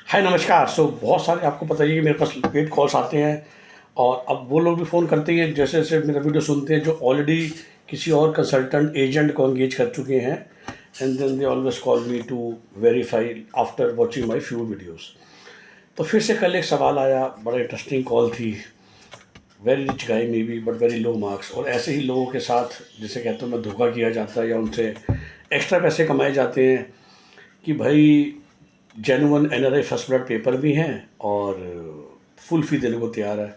हाय नमस्कार। बहुत सारे आपको पता ही है कि मेरे पास पेड कॉल्स आते हैं और अब वो लोग भी फ़ोन करते हैं जैसे जैसे मेरा वीडियो सुनते हैं जो ऑलरेडी किसी और कंसल्टेंट एजेंट को एंगेज कर चुके हैं and then they always call me to verify after watching my few videos. तो फिर से कल एक सवाल आया, बड़ा इंटरेस्टिंग कॉल थी। Very rich guy maybe but very low marks, और ऐसे ही लोगों के साथ जिसे कहते हैं मैं धोखा किया जाता है या उनसे एक्स्ट्रा पैसे कमाए जाते हैं कि भाई genuine NRI first blood paper भी हैं और फुल फ़ी देने को तैयार है।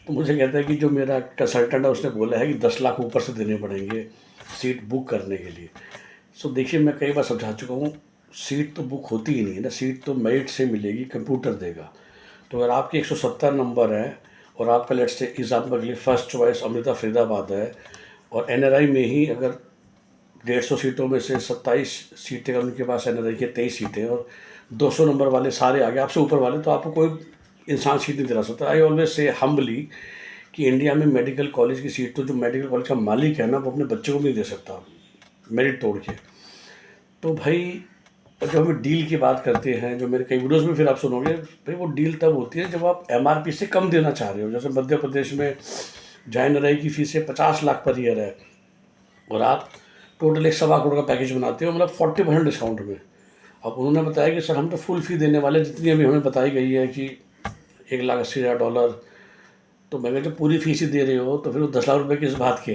तो मुझे कहता है कि जो मेरा कंसल्टेंट है उसने बोला है कि 10 लाख ऊपर से देने पड़ेंगे सीट बुक करने के लिए। देखिए, मैं कई बार समझा चुका हूँ, सीट तो बुक होती ही नहीं है ना, सीट तो मेरिट से मिलेगी, कंप्यूटर देगा। तो अगर आपके 170 नंबर है और आपका लेट्स से एग्जाम्पल के लिए फर्स्ट चॉइस अमृता फरीदाबाद है और एनआरआई में ही अगर 150 सीटों में से 27 सीटें उनके पास एनआरआई की 23 सीटें और 200 नंबर वाले सारे आगे आपसे ऊपर वाले, तो आपको कोई इंसान सीट नहीं दिला सकता। आई ऑलवेज से हम्बली कि इंडिया में मेडिकल कॉलेज की सीट तो जो मेडिकल कॉलेज का मालिक है ना वो अपने बच्चे को भी नहीं दे सकता मेरिट तोड़ के। तो भाई जब हम डील की बात करते हैं, जो मेरे कई वीडियोस में फिर आप सुनोगे, भाई वो डील तब होती है जब आप एमआरपी से कम देना चाह रहे हो। जैसे मध्य प्रदेश में जहाँ एनआरआई की फीस है 50 लाख पर ईयर है और आप टोटल 1.25 करोड़ का पैकेज बनाते हो, मतलब 40% डिस्काउंट में। अब उन्होंने बताया कि सर हम तो फुल फ़ी देने वाले, जितनी अभी हमें बताई गई है कि $1,80,000। तो मैं कहा जब पूरी फीस ही दे रहे हो तो फिर वो 10 लाख रुपए किस बात के,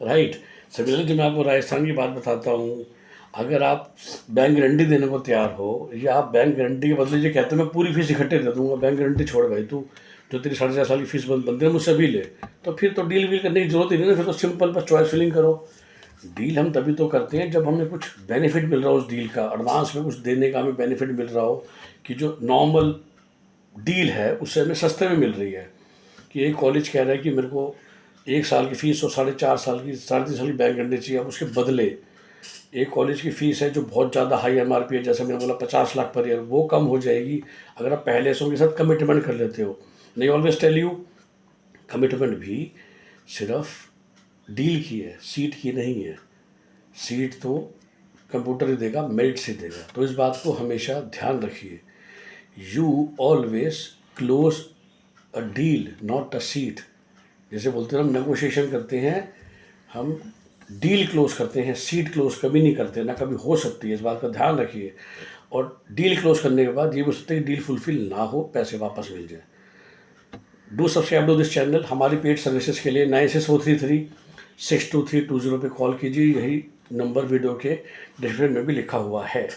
राइट। सिमिलरली जो मैं आपको राजस्थान की बात बताता हूँ, अगर आप बैंक गारंटी देने को तैयार हो या आप बैंक गारंटी के बदले ये कहते हो मैं पूरी फीस इकट्ठे दे दूंगा, बैंक गारंटी छोड़ भाई, तू जो तेरी 4.5 साल की फीस बनती है मुझसे भी ले, तो फिर तो डील वील करने की जरूरत ही नहीं ना। फिर तो सिंपल बस चॉइस फिलिंग करो। डील हम तभी तो करते हैं जब हमें कुछ बेनिफिट मिल रहा हो उस डील का, एडवांस में कुछ देने का हमें बेनिफिट मिल रहा हो कि जो नॉर्मल डील है उससे हमें सस्ते में मिल रही है। कि एक कॉलेज कह रहा है कि मेरे को 1 साल की फ़ीस और 4.5 साल की 3.5 साल की बैंक करनी चाहिए, अब उसके बदले एक कॉलेज की फ़ीस है जो बहुत ज़्यादा हाई एमआरपी है, जैसे मैंने बोला 50 लाख पर ईयर, वो कम हो जाएगी अगर आप पहले से उनके साथ कमिटमेंट कर लेते हो। नहीं, ऑलवेज टेल यू, कमिटमेंट भी सिर्फ डील की है, सीट की नहीं है। सीट तो कंप्यूटर ही देगा, मेरिट से देगा। तो इस बात को हमेशा ध्यान रखिए। You always close a deal not a seat. जैसे बोलते हैं हम नेगोशिएशन करते हैं, हम डील क्लोज करते हैं, सीट क्लोज कभी नहीं करते, ना कभी हो सकती है। इस बात का ध्यान रखिए। और डील क्लोज करने के बाद ये हो सकता है कि डील फुलफिल ना हो, पैसे वापस मिल जाए। Do subscribe to this channel. हमारी पेड सर्विसेज के लिए 9643 62320 पे कॉल कीजिए। यही नंबर वीडियो के डिस्क्रिप्शन में भी लिखा हुआ है।